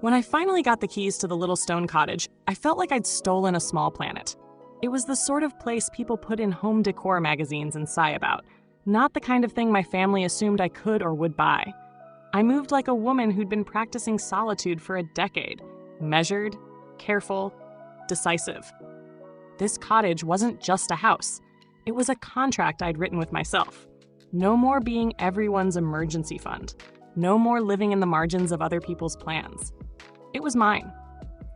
When I finally got the keys to the little stone cottage, I felt like I'd stolen a small planet. It was the sort of place people put in home decor magazines and sigh about, not the kind of thing my family assumed I could or would buy. I moved like a woman who'd been practicing solitude for a decade, measured, careful, decisive. This cottage wasn't just a house. It was a contract I'd written with myself. No more being everyone's emergency fund. No more living in the margins of other people's plans. It was mine.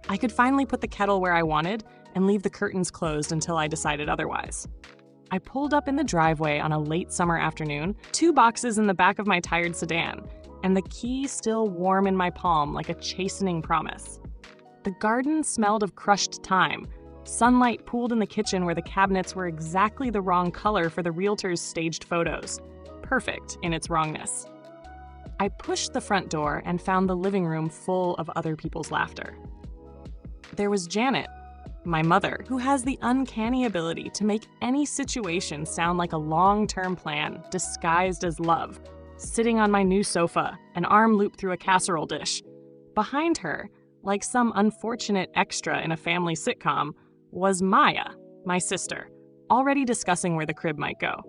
I could finally put the kettle where I wanted and leave the curtains closed until I decided otherwise. I pulled up in the driveway on a late summer afternoon, 2 boxes in the back of my tired sedan, and the key still warm in my palm like a chastening promise. The garden smelled of crushed thyme. Sunlight pooled in the kitchen where the cabinets were exactly the wrong color for the realtor's staged photos. Perfect in its wrongness. I pushed the front door and found the living room full of other people's laughter. There was Janet, my mother, who has the uncanny ability to make any situation sound like a long-term plan disguised as love, sitting on my new sofa, an arm looped through a casserole dish. Behind her, like some unfortunate extra in a family sitcom, was Maya, my sister, already discussing where the crib might go.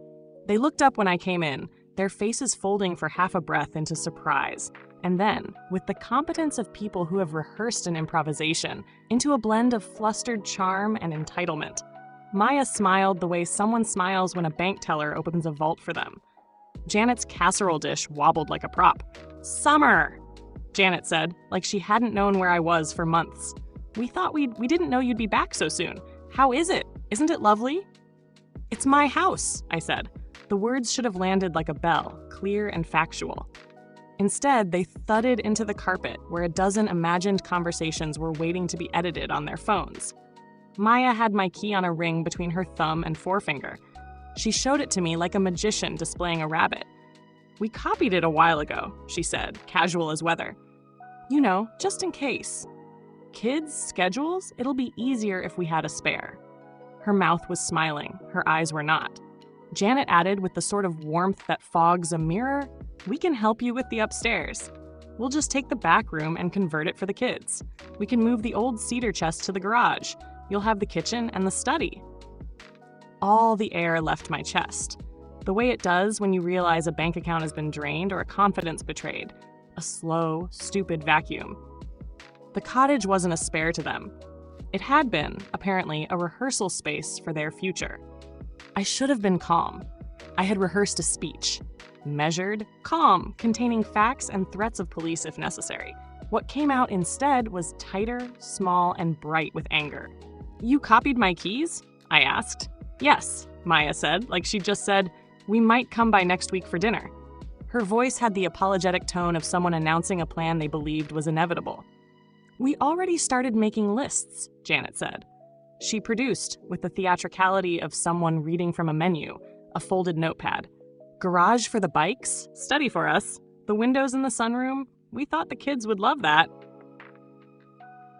They looked up when I came in, their faces folding for half a breath into surprise, and then, with the competence of people who have rehearsed an improvisation, into a blend of flustered charm and entitlement. Maya smiled the way someone smiles when a bank teller opens a vault for them. Janet's casserole dish wobbled like a prop. "Summer!" Janet said, like she hadn't known where I was for months. We didn't know you'd be back so soon. How is it? Isn't it lovely?" "It's my house," I said. The words should have landed like a bell, clear and factual. Instead, they thudded into the carpet where a dozen imagined conversations were waiting to be edited on their phones. Maya had my key on a ring between her thumb and forefinger. She showed it to me like a magician displaying a rabbit. "We copied it a while ago," she said, casual as weather. "You know, just in case. Kids' schedules, it'll be easier if we had a spare." Her mouth was smiling, her eyes were not. Janet added with the sort of warmth that fogs a mirror, "We can help you with the upstairs. We'll just take the back room and convert it for the kids. We can move the old cedar chest to the garage. You'll have the kitchen and the study." All the air left my chest, the way it does when you realize a bank account has been drained or a confidence betrayed. A slow, stupid vacuum. The cottage wasn't a spare to them. It had been, apparently, a rehearsal space for their future. I should have been calm. I had rehearsed a speech. Measured, calm, containing facts and threats of police if necessary. What came out instead was tighter, small, and bright with anger. "You copied my keys?" I asked. "Yes," Maya said, like she just said, "We might come by next week for dinner." Her voice had the apologetic tone of someone announcing a plan they believed was inevitable. "We already started making lists," Janet said. She produced, with the theatricality of someone reading from a menu, a folded notepad. "Garage for the bikes? Study for us. The windows in the sunroom? We thought the kids would love that."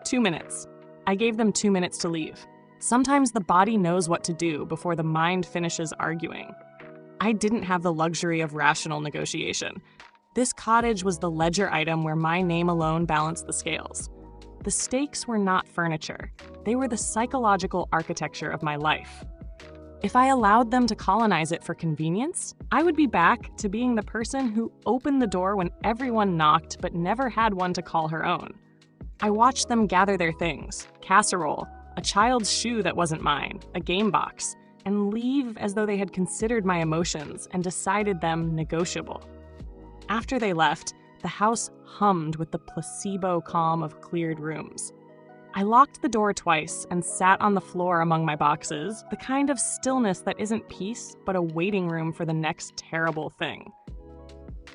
2 minutes. I gave them 2 minutes to leave. Sometimes the body knows what to do before the mind finishes arguing. I didn't have the luxury of rational negotiation. This cottage was the ledger item where my name alone balanced the scales. The stakes were not furniture. They were the psychological architecture of my life. If I allowed them to colonize it for convenience, I would be back to being the person who opened the door when everyone knocked but never had one to call her own. I watched them gather their things, casserole, a child's shoe that wasn't mine, a game box, and leave as though they had considered my emotions and decided them negotiable. After they left, the house hummed with the placebo calm of cleared rooms. I locked the door twice and sat on the floor among my boxes, the kind of stillness that isn't peace, but a waiting room for the next terrible thing.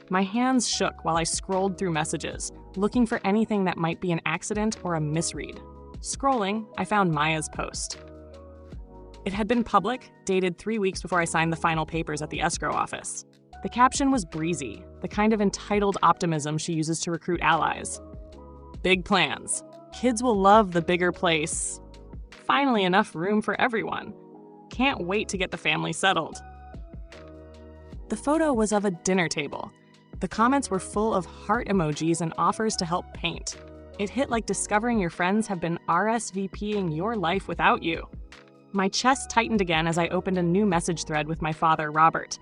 My hands shook while I scrolled through messages, looking for anything that might be an accident or a misread. Scrolling, I found Maya's post. It had been public, dated 3 weeks before I signed the final papers at the escrow office. The caption was breezy, the kind of entitled optimism she uses to recruit allies. "Big plans. Kids will love the bigger place. Finally enough room for everyone. Can't wait to get the family settled." The photo was of a dinner table. The comments were full of heart emojis and offers to help paint. It hit like discovering your friends have been RSVPing your life without you. My chest tightened again as I opened a new message thread with my father, Robert.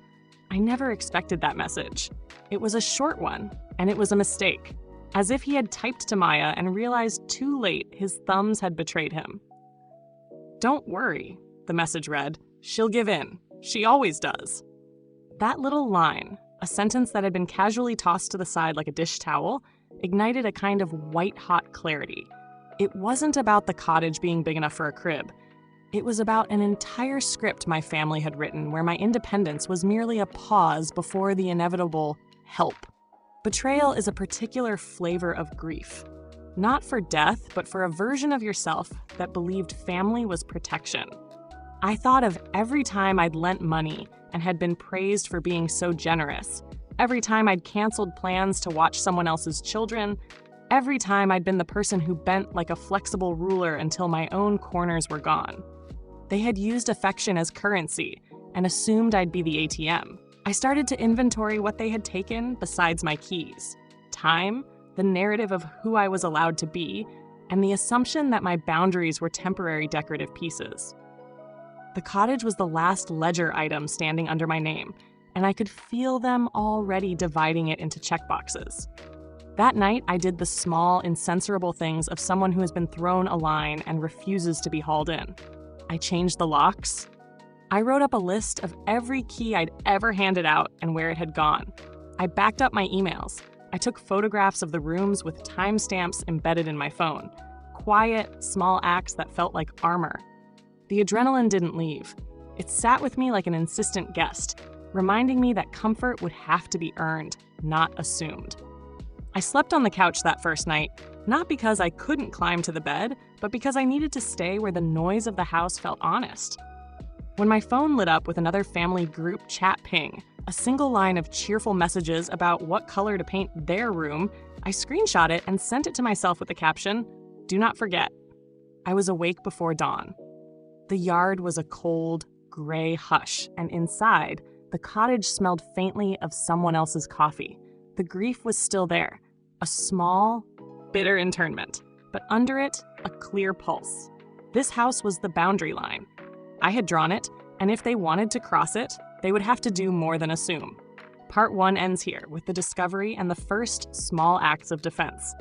I never expected that message. It was a short one, and it was a mistake. As if he had typed to Maya and realized too late his thumbs had betrayed him. "Don't worry," the message read. "She'll give in. She always does." That little line, a sentence that had been casually tossed to the side like a dish towel, ignited a kind of white-hot clarity. It wasn't about the cottage being big enough for a crib. It was about an entire script my family had written where my independence was merely a pause before the inevitable help. Betrayal is a particular flavor of grief. Not for death, but for a version of yourself that believed family was protection. I thought of every time I'd lent money and had been praised for being so generous, every time I'd canceled plans to watch someone else's children, every time I'd been the person who bent like a flexible ruler until my own corners were gone. They had used affection as currency and assumed I'd be the ATM. I started to inventory what they had taken besides my keys: time, the narrative of who I was allowed to be, and the assumption that my boundaries were temporary decorative pieces. The cottage was the last ledger item standing under my name, and I could feel them already dividing it into checkboxes. That night, I did the small, incensurable things of someone who has been thrown a line and refuses to be hauled in. I changed the locks. I wrote up a list of every key I'd ever handed out and where it had gone. I backed up my emails. I took photographs of the rooms with timestamps embedded in my phone. Quiet, small acts that felt like armor. The adrenaline didn't leave. It sat with me like an insistent guest, reminding me that comfort would have to be earned, not assumed. I slept on the couch that first night, not because I couldn't climb to the bed, but because I needed to stay where the noise of the house felt honest. When my phone lit up with another family group chat ping, a single line of cheerful messages about what color to paint their room, I screenshot it and sent it to myself with the caption, "Do not forget." I was awake before dawn. The yard was a cold, gray hush, and inside, the cottage smelled faintly of someone else's coffee. The grief was still there, a small, bitter internment, but under it, a clear pulse. This house was the boundary line. I had drawn it, and if they wanted to cross it, they would have to do more than assume. Part 1 ends here with the discovery and the first small acts of defense.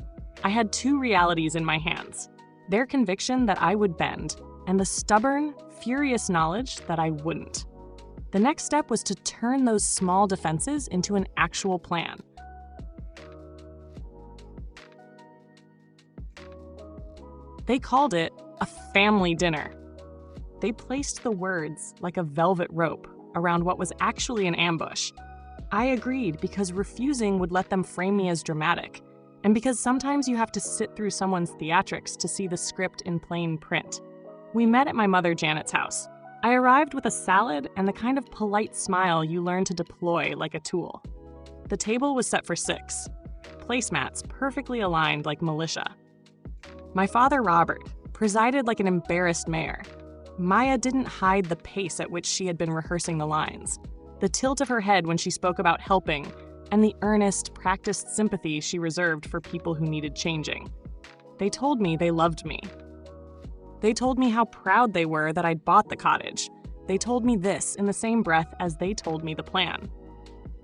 I had two realities in my hands: their conviction that I would bend, and the stubborn, furious knowledge that I wouldn't. The next step was to turn those small defenses into an actual plan. They called it a family dinner. They placed the words like a velvet rope around what was actually an ambush. I agreed because refusing would let them frame me as dramatic, and because sometimes you have to sit through someone's theatrics to see the script in plain print. We met at my mother Janet's house. I arrived with a salad and the kind of polite smile you learn to deploy like a tool. The table was set for 6, placemats perfectly aligned like militia. My father, Robert, presided like an embarrassed mayor. Maya didn't hide the pace at which she had been rehearsing the lines, the tilt of her head when she spoke about helping, and the earnest, practiced sympathy she reserved for people who needed changing. They told me they loved me. They told me how proud they were that I'd bought the cottage. They told me this in the same breath as they told me the plan.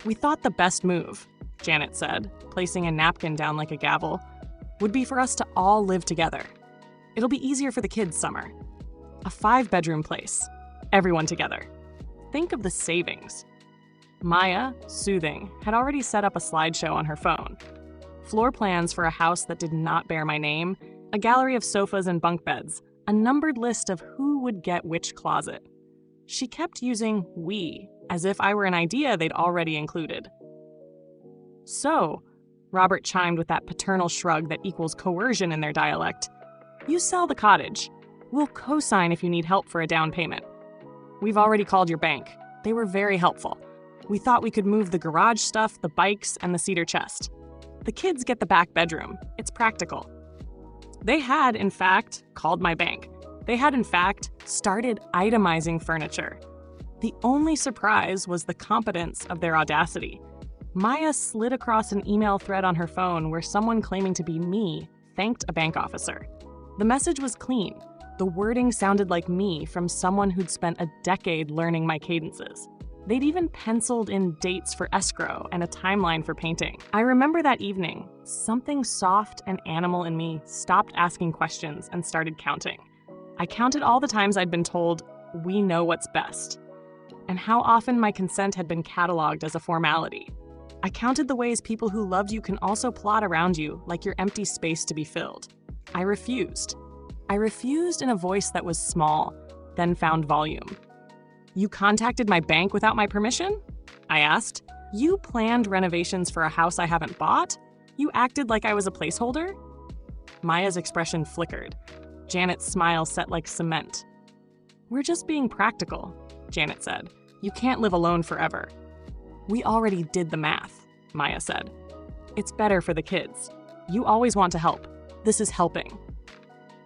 "We thought the best move," Janet said, placing a napkin down like a gavel, "would be for us to all live together. It'll be easier for the kids' summer. A 5-bedroom place. Everyone together. Think of the savings." Maya, soothing, had already set up a slideshow on her phone. Floor plans for a house that did not bear my name, a gallery of sofas and bunk beds, a numbered list of who would get which closet. She kept using "we" as if I were an idea they'd already included. "So," Robert chimed with that paternal shrug that equals coercion in their dialect, "you sell the cottage. We'll co-sign if you need help for a down payment. We've already called your bank. They were very helpful. We thought we could move the garage stuff, the bikes, and the cedar chest. The kids get the back bedroom. It's practical." They had, in fact, called my bank. They had, in fact, started itemizing furniture. The only surprise was the competence of their audacity. Maya slid across an email thread on her phone where someone claiming to be me thanked a bank officer. The message was clean. The wording sounded like me from someone who'd spent a decade learning my cadences. They'd even penciled in dates for escrow and a timeline for painting. I remember that evening, something soft and animal in me stopped asking questions and started counting. I counted all the times I'd been told, "We know what's best," and how often my consent had been cataloged as a formality. I counted the ways people who loved you can also plot around you like your empty space to be filled. I refused. I refused in a voice that was small, then found volume. "You contacted my bank without my permission?" I asked. "You planned renovations for a house I haven't bought? You acted like I was a placeholder?" Maya's expression flickered. Janet's smile set like cement. "We're just being practical," Janet said. "You can't live alone forever." "We already did the math," Maya said. "It's better for the kids. You always want to help. This is helping."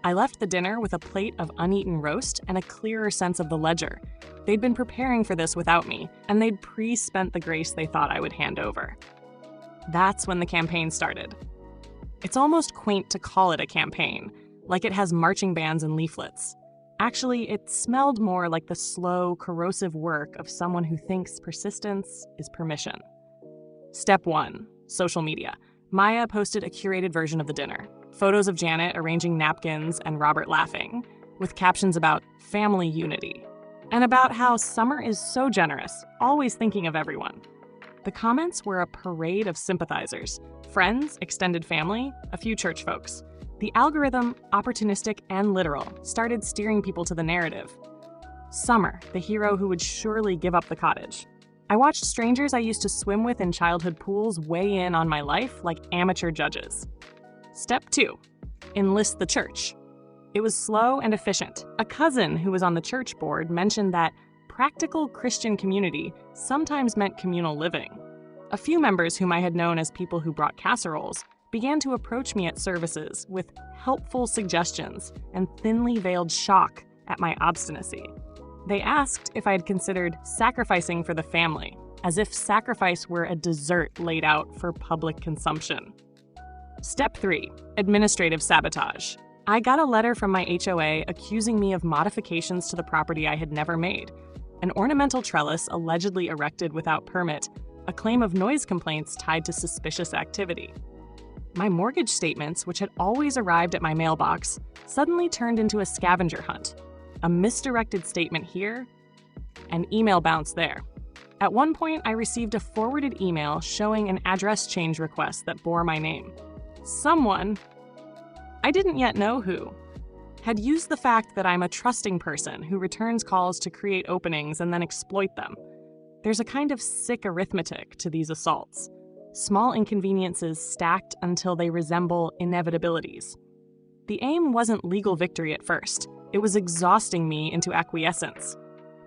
I left the dinner with a plate of uneaten roast and a clearer sense of the ledger. They'd been preparing for this without me, and they'd pre-spent the grace they thought I would hand over. That's when the campaign started. It's almost quaint to call it a campaign, like it has marching bands and leaflets. Actually, it smelled more like the slow, corrosive work of someone who thinks persistence is permission. Step 1, social media. Maya posted a curated version of the dinner. Photos of Janet arranging napkins and Robert laughing, with captions about family unity, and about how Summer is so generous, always thinking of everyone. The comments were a parade of sympathizers, friends, extended family, a few church folks. The algorithm, opportunistic and literal, started steering people to the narrative. Summer, the hero who would surely give up the cottage. I watched strangers I used to swim with in childhood pools weigh in on my life like amateur judges. Step 2, enlist the church. It was slow and efficient. A cousin who was on the church board mentioned that practical Christian community sometimes meant communal living. A few members whom I had known as people who brought casseroles began to approach me at services with helpful suggestions and thinly veiled shock at my obstinacy. They asked if I had considered sacrificing for the family, as if sacrifice were a dessert laid out for public consumption. Step 3, administrative sabotage. I got a letter from my HOA accusing me of modifications to the property I had never made, an ornamental trellis allegedly erected without permit, a claim of noise complaints tied to suspicious activity. My mortgage statements, which had always arrived at my mailbox, suddenly turned into a scavenger hunt. A misdirected statement here, an email bounce there. At one point, I received a forwarded email showing an address change request that bore my name. Someone, I didn't yet know who, had used the fact that I'm a trusting person who returns calls to create openings and then exploit them. There's a kind of sick arithmetic to these assaults. Small inconveniences stacked until they resemble inevitabilities. The aim wasn't legal victory at first. It was exhausting me into acquiescence.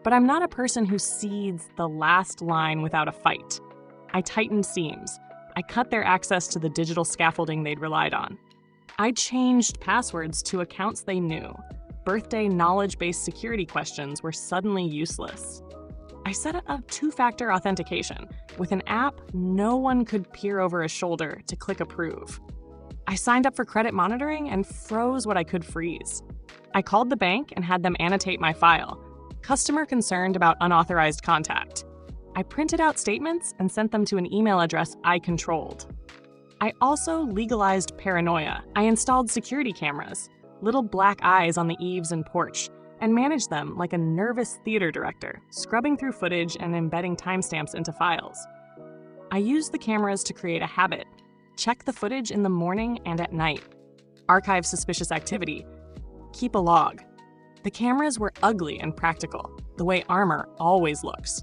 But I'm not a person who cedes the last line without a fight. I tightened seams. I cut their access to the digital scaffolding they'd relied on. I changed passwords to accounts they knew. Birthday knowledge-based security questions were suddenly useless. I set up two-factor authentication. With an app, no one could peer over a shoulder to click approve. I signed up for credit monitoring and froze what I could freeze. I called the bank and had them annotate my file. Customer concerned about unauthorized contact. I printed out statements and sent them to an email address I controlled. I also legalized paranoia. I installed security cameras, little black eyes on the eaves and porch, and managed them like a nervous theater director, scrubbing through footage and embedding timestamps into files. I used the cameras to create a habit. Check the footage in the morning and at night. Archive suspicious activity. Keep a log. The cameras were ugly and practical, the way armor always looks.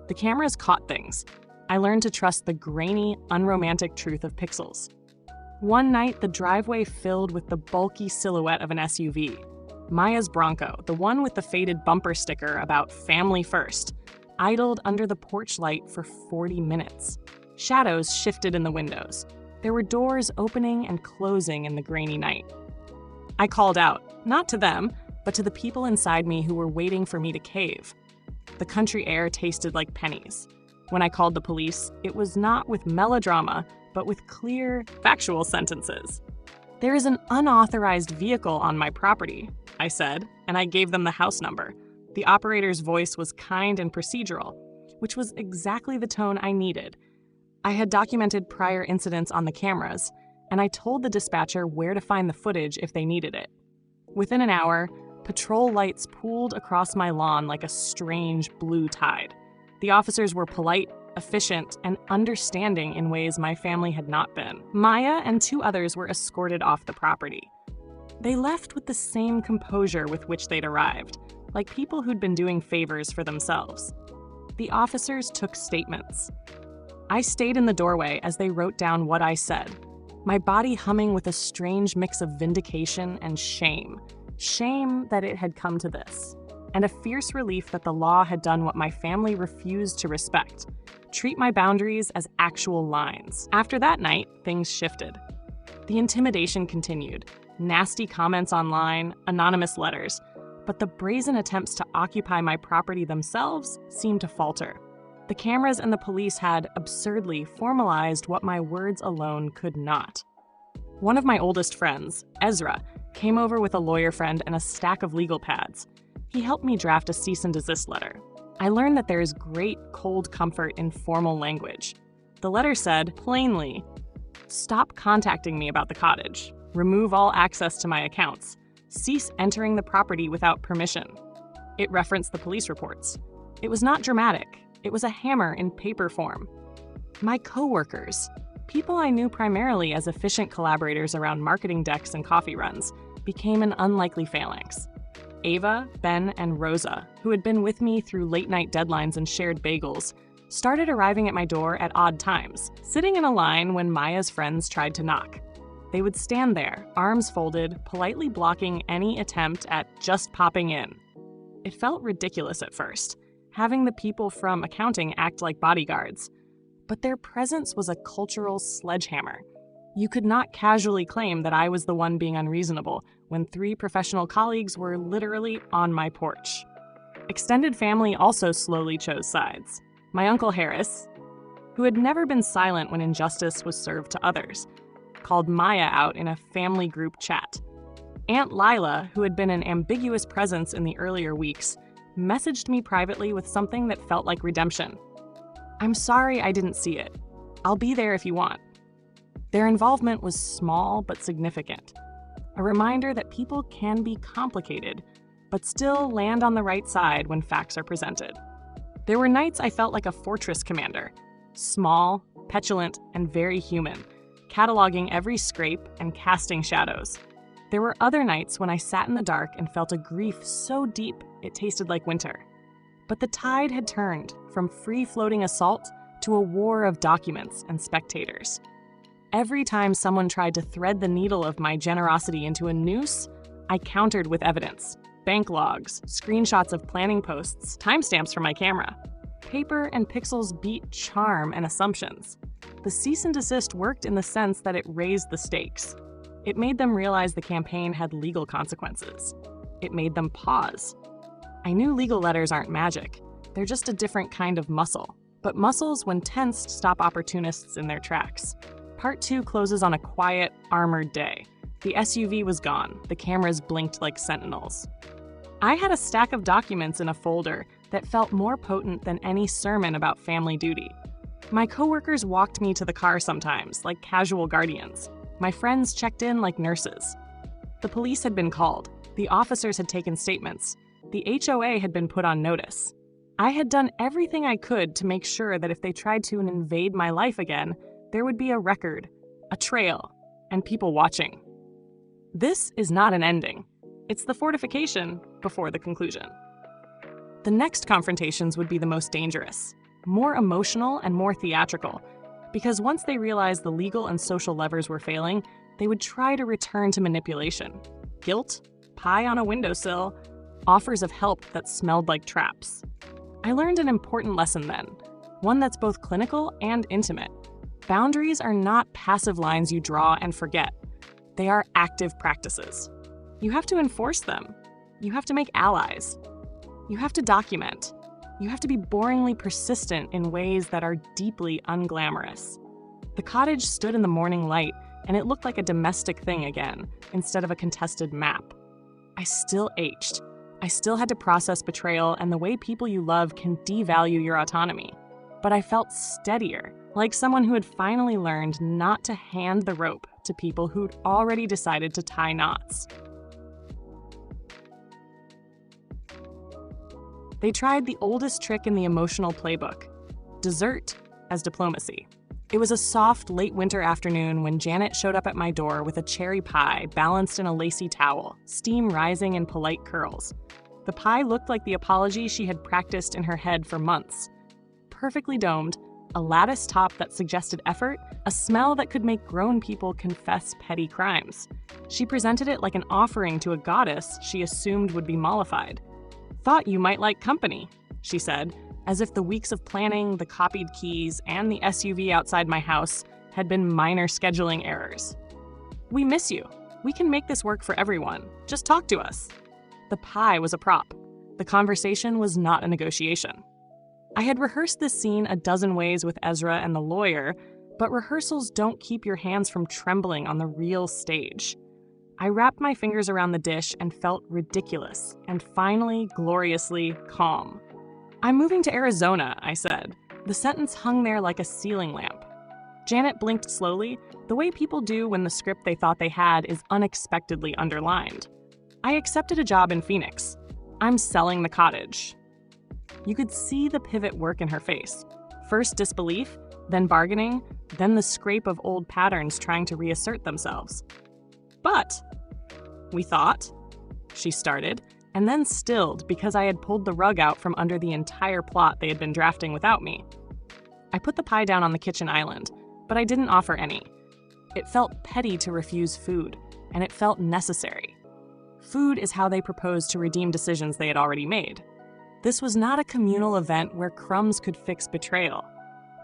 The cameras caught things. I learned to trust the grainy, unromantic truth of pixels. One night, the driveway filled with the bulky silhouette of an SUV. Maya's Bronco, the one with the faded bumper sticker about family first, idled under the porch light for 40 minutes. Shadows shifted in the windows. There were doors opening and closing in the grainy night. I called out, not to them, but to the people inside me who were waiting for me to cave. The country air tasted like pennies. When I called the police, it was not with melodrama, but with clear, factual sentences. "There is an unauthorized vehicle on my property," I said, and I gave them the house number. The operator's voice was kind and procedural, which was exactly the tone I needed. I had documented prior incidents on the cameras, and I told the dispatcher where to find the footage if they needed it. Within an hour, patrol lights pooled across my lawn like a strange blue tide. The officers were polite, efficient, and understanding in ways my family had not been. Maya and 2 others were escorted off the property. They left with the same composure with which they'd arrived, like people who'd been doing favors for themselves. The officers took statements. I stayed in the doorway as they wrote down what I said, my body humming with a strange mix of vindication and shame. Shame that it had come to this, and a fierce relief that the law had done what my family refused to respect, treat my boundaries as actual lines. After that night, things shifted. The intimidation continued, nasty comments online, anonymous letters, but the brazen attempts to occupy my property themselves seemed to falter. The cameras and the police had, absurdly, formalized what my words alone could not. One of my oldest friends, Ezra, came over with a lawyer friend and a stack of legal pads. He helped me draft a cease and desist letter. I learned that there is great cold comfort in formal language. The letter said, plainly, "Stop contacting me about the cottage. Remove all access to my accounts. Cease entering the property without permission." It referenced the police reports. It was not dramatic. It was a hammer in paper form. My coworkers, people I knew primarily as efficient collaborators around marketing decks and coffee runs, became an unlikely phalanx. Ava, Ben, and Rosa, who had been with me through late-night deadlines and shared bagels, started arriving at my door at odd times, sitting in a line when Maya's friends tried to knock. They would stand there, arms folded, politely blocking any attempt at just popping in. It felt ridiculous at first, having the people from accounting act like bodyguards, but their presence was a cultural sledgehammer. You could not casually claim that I was the one being unreasonable when 3 professional colleagues were literally on my porch. Extended family also slowly chose sides. My Uncle Harris, who had never been silent when injustice was served to others, called Maya out in a family group chat. Aunt Lila, who had been an ambiguous presence in the earlier weeks, messaged me privately with something that felt like redemption. "I'm sorry I didn't see it. I'll be there if you want." Their involvement was small but significant, a reminder that people can be complicated, but still land on the right side when facts are presented. There were nights I felt like a fortress commander, small, petulant, and very human, cataloging every scrape and casting shadows. There were other nights when I sat in the dark and felt a grief so deep it tasted like winter. But the tide had turned from free-floating assault to a war of documents and spectators. Every time someone tried to thread the needle of my generosity into a noose, I countered with evidence. Bank logs, screenshots of planning posts, timestamps from my camera. Paper and pixels beat charm and assumptions. The cease and desist worked in the sense that it raised the stakes. It made them realize the campaign had legal consequences. It made them pause. I knew legal letters aren't magic. They're just a different kind of muscle. But muscles, when tensed, stop opportunists in their tracks. Part 2 closes on a quiet, armored day. The SUV was gone. The cameras blinked like sentinels. I had a stack of documents in a folder that felt more potent than any sermon about family duty. My coworkers walked me to the car sometimes, like casual guardians. My friends checked in like nurses. The police had been called. The officers had taken statements. The HOA had been put on notice. I had done everything I could to make sure that if they tried to invade my life again, there would be a record, a trail, and people watching. This is not an ending. It's the fortification before the conclusion. The next confrontations would be the most dangerous, more emotional and more theatrical, because once they realized the legal and social levers were failing, they would try to return to manipulation. Guilt, pie on a windowsill, offers of help that smelled like traps. I learned an important lesson then, one that's both clinical and intimate. Boundaries are not passive lines you draw and forget. They are active practices. You have to enforce them. You have to make allies. You have to document. You have to be boringly persistent in ways that are deeply unglamorous. The cottage stood in the morning light, and it looked like a domestic thing again, instead of a contested map. I still ached. I still had to process betrayal and the way people you love can devalue your autonomy. But I felt steadier, like someone who had finally learned not to hand the rope to people who'd already decided to tie knots. They tried the oldest trick in the emotional playbook, dessert as diplomacy. It was a soft, late winter afternoon when Janet showed up at my door with a cherry pie balanced in a lacy towel, steam rising in polite curls. The pie looked like the apology she had practiced in her head for months. Perfectly domed, a lattice top that suggested effort, a smell that could make grown people confess petty crimes. She presented it like an offering to a goddess she assumed would be mollified. "Thought you might like company," she said, as if the weeks of planning, the copied keys, and the SUV outside my house had been minor scheduling errors. "We miss you. We can make this work for everyone. Just talk to us." The pie was a prop. The conversation was not a negotiation. I had rehearsed this scene a dozen ways with Ezra and the lawyer, but rehearsals don't keep your hands from trembling on the real stage. I wrapped my fingers around the dish and felt ridiculous, and finally, gloriously calm. "I'm moving to Arizona," I said. The sentence hung there like a ceiling lamp. Janet blinked slowly, the way people do when the script they thought they had is unexpectedly underlined. "I accepted a job in Phoenix. I'm selling the cottage." You could see the pivot work in her face. First disbelief, then bargaining, then the scrape of old patterns trying to reassert themselves. "But," we thought, she started, and then stilled because I had pulled the rug out from under the entire plot they had been drafting without me. I put the pie down on the kitchen island, but I didn't offer any. It felt petty to refuse food, and it felt necessary. Food is how they proposed to redeem decisions they had already made. This was not a communal event where crumbs could fix betrayal.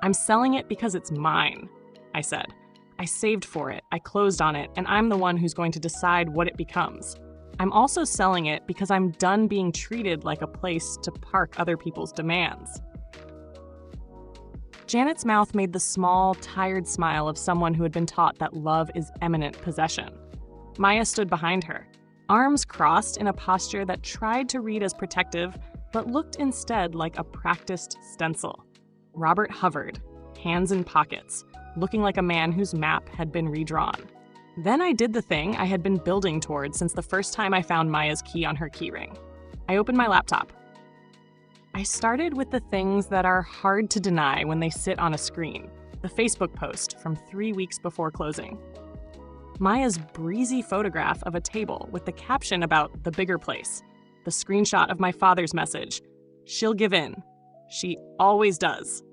"I'm selling it because it's mine," I said. "I saved for it, I closed on it, and I'm the one who's going to decide what it becomes. I'm also selling it because I'm done being treated like a place to park other people's demands." Janet's mouth made the small, tired smile of someone who had been taught that love is eminent possession. Maya stood behind her, arms crossed in a posture that tried to read as protective, but looked instead like a practiced stencil. Robert hovered, hands in pockets, looking like a man whose map had been redrawn. Then I did the thing I had been building toward since the first time I found Maya's key on her keyring. I opened my laptop. I started with the things that are hard to deny when they sit on a screen, the Facebook post from 3 weeks before closing. Maya's breezy photograph of a table with the caption about the bigger place, the screenshot of my father's message, "She'll give in. She always does."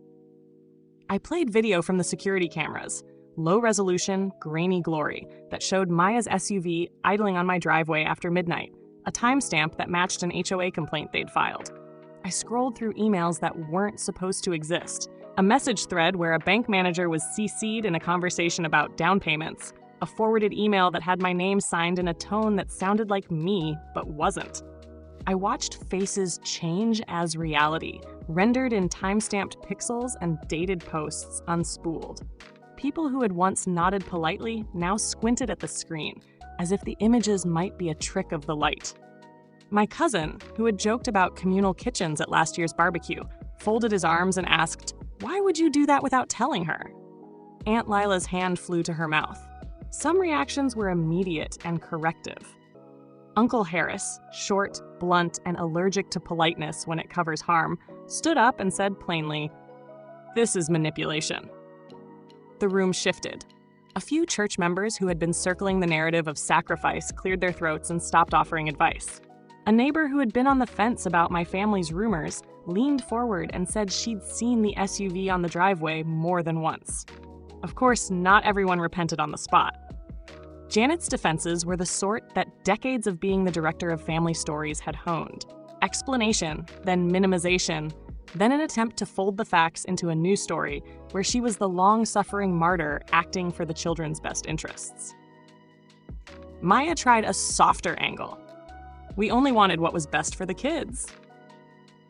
I played video from the security cameras, low-resolution, grainy glory that showed Maya's SUV idling on my driveway after midnight, a timestamp that matched an HOA complaint they'd filed. I scrolled through emails that weren't supposed to exist, a message thread where a bank manager was CC'd in a conversation about down payments, a forwarded email that had my name signed in a tone that sounded like me but wasn't. I watched faces change as reality, rendered in time-stamped pixels and dated posts unspooled. People who had once nodded politely now squinted at the screen, as if the images might be a trick of the light. My cousin, who had joked about communal kitchens at last year's barbecue, folded his arms and asked, "Why would you do that without telling her?" Aunt Lila's hand flew to her mouth. Some reactions were immediate and corrective. Uncle Harris, short, blunt, and allergic to politeness when it covers harm, stood up and said plainly, "This is manipulation." The room shifted. A few church members who had been circling the narrative of sacrifice cleared their throats and stopped offering advice. A neighbor who had been on the fence about my family's rumors leaned forward and said she'd seen the SUV on the driveway more than once. Of course, not everyone repented on the spot. Janet's defenses were the sort that decades of being the director of family stories had honed. Explanation, then minimization, then an attempt to fold the facts into a new story where she was the long-suffering martyr acting for the children's best interests. Maya tried a softer angle. "We only wanted what was best for the kids."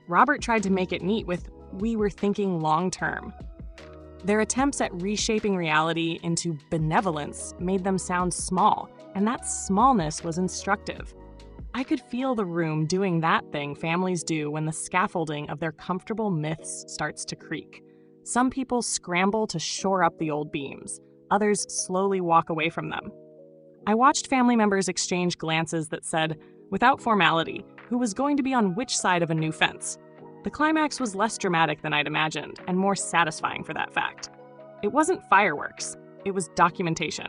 Robert tried to make it neat with, "We were thinking long-term." Their attempts at reshaping reality into benevolence made them sound small, and that smallness was instructive. I could feel the room doing that thing families do when the scaffolding of their comfortable myths starts to creak. Some people scramble to shore up the old beams. Others slowly walk away from them. I watched family members exchange glances that said, without formality, who was going to be on which side of a new fence. The climax was less dramatic than I'd imagined, and more satisfying for that fact. It wasn't fireworks, it was documentation.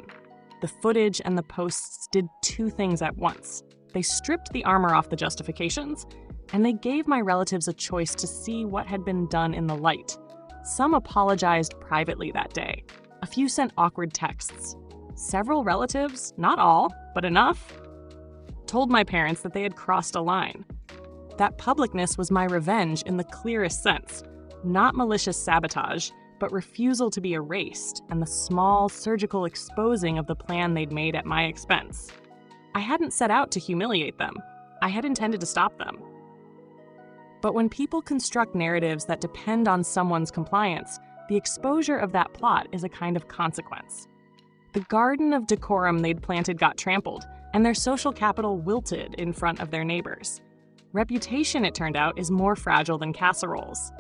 The footage and the posts did two things at once. They stripped the armor off the justifications, and they gave my relatives a choice to see what had been done in the light. Some apologized privately that day. A few sent awkward texts. Several relatives, not all, but enough, told my parents that they had crossed a line. That publicness was my revenge in the clearest sense, not malicious sabotage, but refusal to be erased and the small, surgical exposing of the plan they'd made at my expense. I hadn't set out to humiliate them. I had intended to stop them. But when people construct narratives that depend on someone's compliance, the exposure of that plot is a kind of consequence. The garden of decorum they'd planted got trampled, and their social capital wilted in front of their neighbors. Reputation, it turned out, is more fragile than casseroles.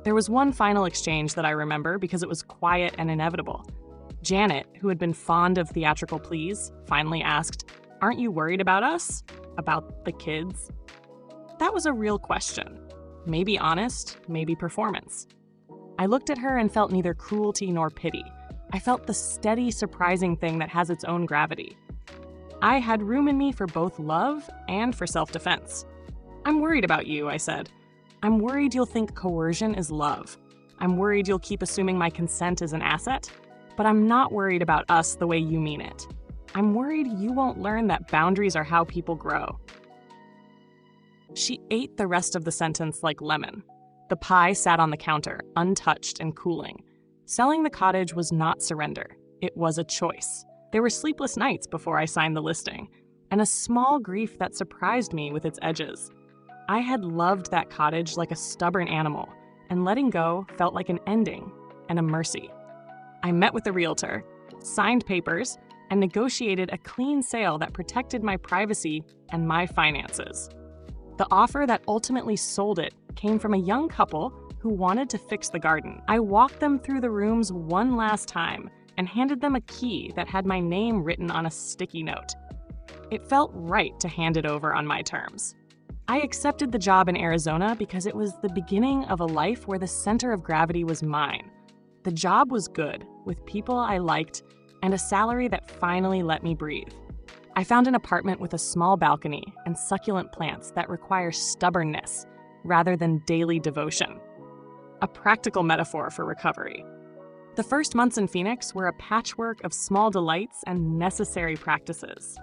There was one final exchange that I remember because it was quiet and inevitable. Janet, who had been fond of theatrical pleas, finally asked, "Aren't you worried about us? About the kids?" That was a real question. Maybe honest, maybe performance. I looked at her and felt neither cruelty nor pity. I felt the steady, surprising thing that has its own gravity. I had room in me for both love and for self-defense. "I'm worried about you," I said. "I'm worried you'll think coercion is love. I'm worried you'll keep assuming my consent is an asset. But I'm not worried about us the way you mean it. I'm worried you won't learn that boundaries are how people grow." She ate the rest of the sentence like lemon. The pie sat on the counter, untouched and cooling. Selling the cottage was not surrender. It was a choice. There were sleepless nights before I signed the listing, and a small grief that surprised me with its edges. I had loved that cottage like a stubborn animal, and letting go felt like an ending and a mercy. I met with the realtor, signed papers, and negotiated a clean sale that protected my privacy and my finances. The offer that ultimately sold it came from a young couple who wanted to fix the garden. I walked them through the rooms one last time and handed them a key that had my name written on a sticky note. It felt right to hand it over on my terms. I accepted the job in Arizona because it was the beginning of a life where the center of gravity was mine. The job was good, with people I liked, and a salary that finally let me breathe. I found an apartment with a small balcony and succulent plants that require stubbornness rather than daily devotion. A practical metaphor for recovery. The first months in Phoenix were a patchwork of small delights and necessary practices.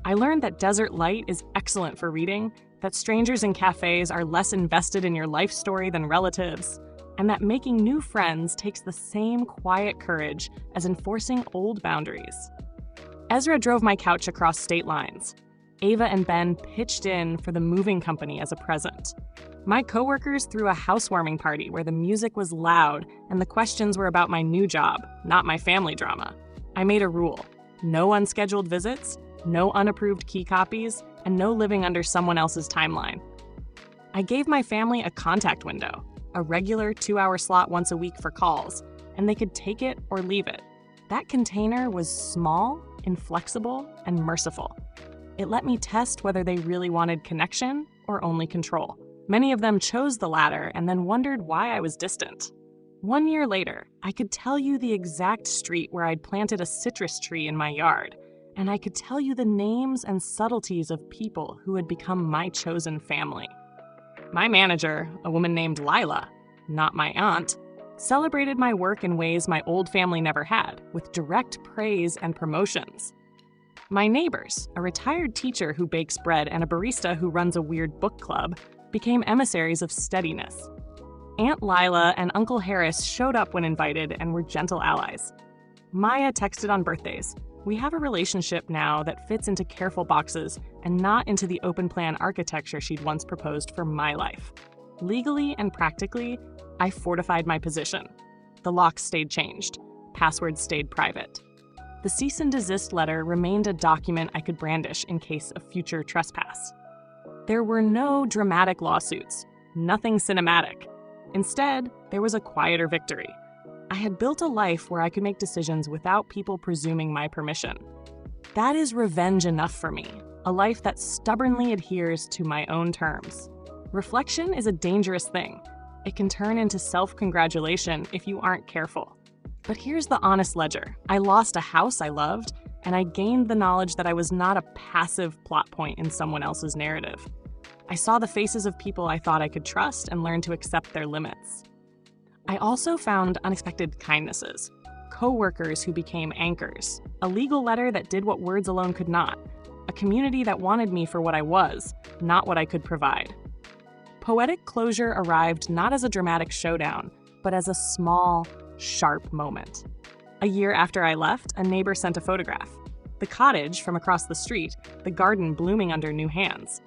I learned that desert light is excellent for reading, that strangers in cafes are less invested in your life story than relatives, and that making new friends takes the same quiet courage as enforcing old boundaries. Ezra drove my couch across state lines. Ava and Ben pitched in for the moving company as a present. My coworkers threw a housewarming party where the music was loud and the questions were about my new job, not my family drama. I made a rule: no unscheduled visits, no unapproved key copies, and no living under someone else's timeline. I gave my family a contact window, a regular 2-hour slot once a week for calls, and they could take it or leave it. That container was small, inflexible, and merciful. It let me test whether they really wanted connection or only control. Many of them chose the latter and then wondered why I was distant. 1 year later, I could tell you the exact street where I'd planted a citrus tree in my yard, and I could tell you the names and subtleties of people who had become my chosen family. My manager, a woman named Lila, not my aunt, celebrated my work in ways my old family never had, with direct praise and promotions. My neighbors, a retired teacher who bakes bread and a barista who runs a weird book club, became emissaries of steadiness. Aunt Lila and Uncle Harris showed up when invited and were gentle allies. Maya texted on birthdays. We have a relationship now that fits into careful boxes and not into the open plan architecture she'd once proposed for my life. Legally and practically, I fortified my position. The locks stayed changed. Passwords stayed private. The cease and desist letter remained a document I could brandish in case of future trespass. There were no dramatic lawsuits, nothing cinematic. Instead, there was a quieter victory. I had built a life where I could make decisions without people presuming my permission. That is revenge enough for me, a life that stubbornly adheres to my own terms. Reflection is a dangerous thing. It can turn into self-congratulation if you aren't careful. But here's the honest ledger. I lost a house I loved, and I gained the knowledge that I was not a passive plot point in someone else's narrative. I saw the faces of people I thought I could trust and learned to accept their limits. I also found unexpected kindnesses, co-workers who became anchors, a legal letter that did what words alone could not, a community that wanted me for what I was, not what I could provide. Poetic closure arrived not as a dramatic showdown, but as a small, sharp moment. A year after I left, a neighbor sent a photograph. The cottage from across the street, the garden blooming under new hands.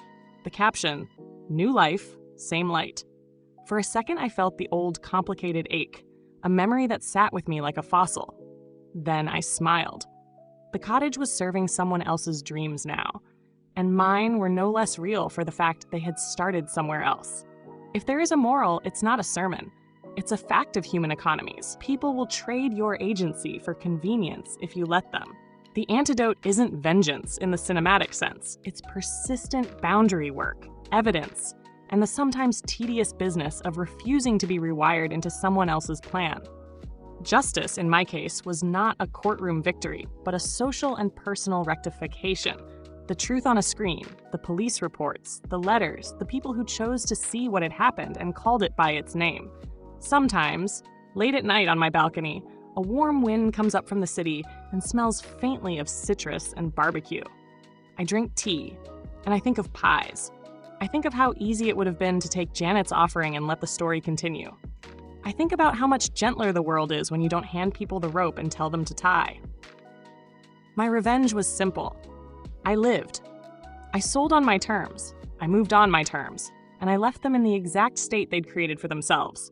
The caption, "New life, same light." For a second, I felt the old, complicated ache, a memory that sat with me like a fossil. Then I smiled. The cottage was serving someone else's dreams now, and mine were no less real for the fact they had started somewhere else. If there is a moral, it's not a sermon. It's a fact of human economies. People will trade your agency for convenience if you let them. The antidote isn't vengeance in the cinematic sense. It's persistent boundary work, evidence, and the sometimes tedious business of refusing to be rewired into someone else's plan. Justice, in my case, was not a courtroom victory, but a social and personal rectification. The truth on a screen, the police reports, the letters, the people who chose to see what had happened and called it by its name. Sometimes, late at night on my balcony, a warm wind comes up from the city and smells faintly of citrus and barbecue. I drink tea, and I think of pies. I think of how easy it would have been to take Janet's offering and let the story continue. I think about how much gentler the world is when you don't hand people the rope and tell them to tie. My revenge was simple. I lived. I sold on my terms, I moved on my terms, and I left them in the exact state they'd created for themselves.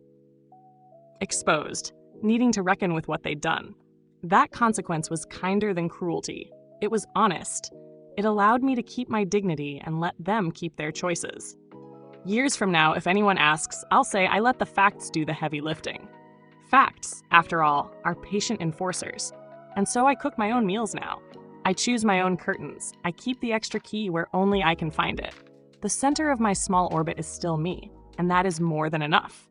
Exposed, needing to reckon with what they'd done. That consequence was kinder than cruelty. It was honest. It allowed me to keep my dignity and let them keep their choices. Years from now, if anyone asks, I'll say I let the facts do the heavy lifting. Facts, after all, are patient enforcers. And so I cook my own meals now. I choose my own curtains. I keep the extra key where only I can find it. The center of my small orbit is still me, and that is more than enough.